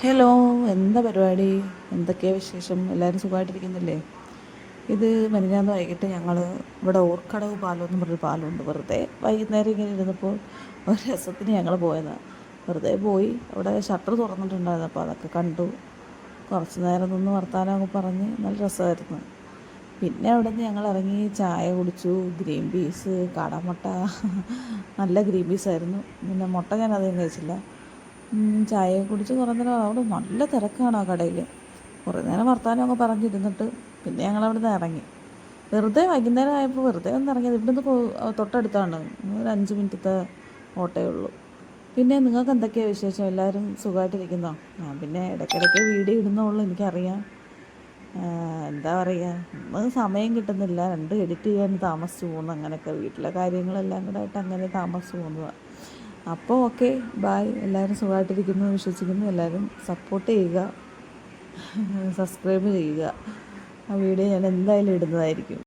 Hello, എന്താ പരിപാടി? എന്തൊക്കെയാണ് വിശേഷം? എല്ലാവരും സുഖമായിട്ടിരിക്കുന്നില്ലേ? ഇത് മിനിഞ്ഞാന്ന് വൈകിട്ട് ഞങ്ങൾ ഇവിടെ ഓർക്കടവ് പാലം എന്ന് പറഞ്ഞൊരു പാലമുണ്ട്. വെറുതെ വൈകുന്നേരം ഇങ്ങനെ ഇരുന്നപ്പോൾ ഒരു രസത്തിന് ഞങ്ങൾ പോയതാണ്. വെറുതെ പോയി അവിടെ ഷട്ടർ തുറന്നിട്ടുണ്ടായിരുന്നു. അപ്പോൾ അതൊക്കെ കണ്ടു. കുറച്ച് നേരം നിന്ന് വർത്താനമൊക്കെ പറഞ്ഞ് നല്ല രസമായിരുന്നു. പിന്നെ അവിടെ നിന്ന് ഞങ്ങൾ ഇറങ്ങി ചായ കുടിച്ചു. ഗ്രീൻ പീസ്, കാടമുട്ട, നല്ല ഗ്രീൻ പീസായിരുന്നു. പിന്നെ മുട്ട ഞാൻ അധികം കഴിച്ചില്ല. ചായ കുടിച്ച് കുറേ നേരം അവിടെ നല്ല തിരക്കാണ് ആ കടയിൽ. കുറേ നേരം വർത്തമാനമൊക്കെ പറഞ്ഞിരുന്നിട്ട് പിന്നെ ഞങ്ങളവിടെ നിന്ന് ഇറങ്ങി. വെറുതെ വൈകുന്നേരം ആയപ്പോൾ വെറുതെ ഒന്ന് ഇറങ്ങിയത്. ഇവിടുന്ന് തൊട്ടടുത്താണ്, ഒരു 5 മിനിറ്റത്തെ ഓട്ടേ ഉള്ളൂ. പിന്നെ നിങ്ങൾക്ക് എന്തൊക്കെയാണ് വിശേഷം? എല്ലാവരും സുഖമായിട്ടിരിക്കുന്നോ? ഞാൻ പിന്നെ ഇടയ്ക്കിടയ്ക്ക് വീഡിയോ ഇടുന്നുള്ളൂ, എനിക്കറിയാം. എന്താ പറയുക, ഒന്നും സമയം കിട്ടുന്നില്ല. 2 എഡിറ്റ് ചെയ്യാൻ താമസിച്ച് പോകുന്നു. അങ്ങനെയൊക്കെ വീട്ടിലെ കാര്യങ്ങളെല്ലാം കൂടെ ആയിട്ട് അങ്ങനെ താമസിച്ച് പോകുന്നതാണ്. അപ്പോൾ ഓക്കെ, ബായ്. എല്ലാവരും സുഖമായിട്ടിരിക്കുന്നു വിശ്വസിക്കുന്നു. എല്ലാവരും സപ്പോർട്ട് ചെയ്യുക, സബ്സ്ക്രൈബ് ചെയ്യുക. ആ വീഡിയോ ഞാൻ എന്തായാലും ഇടുന്നതായിരിക്കും.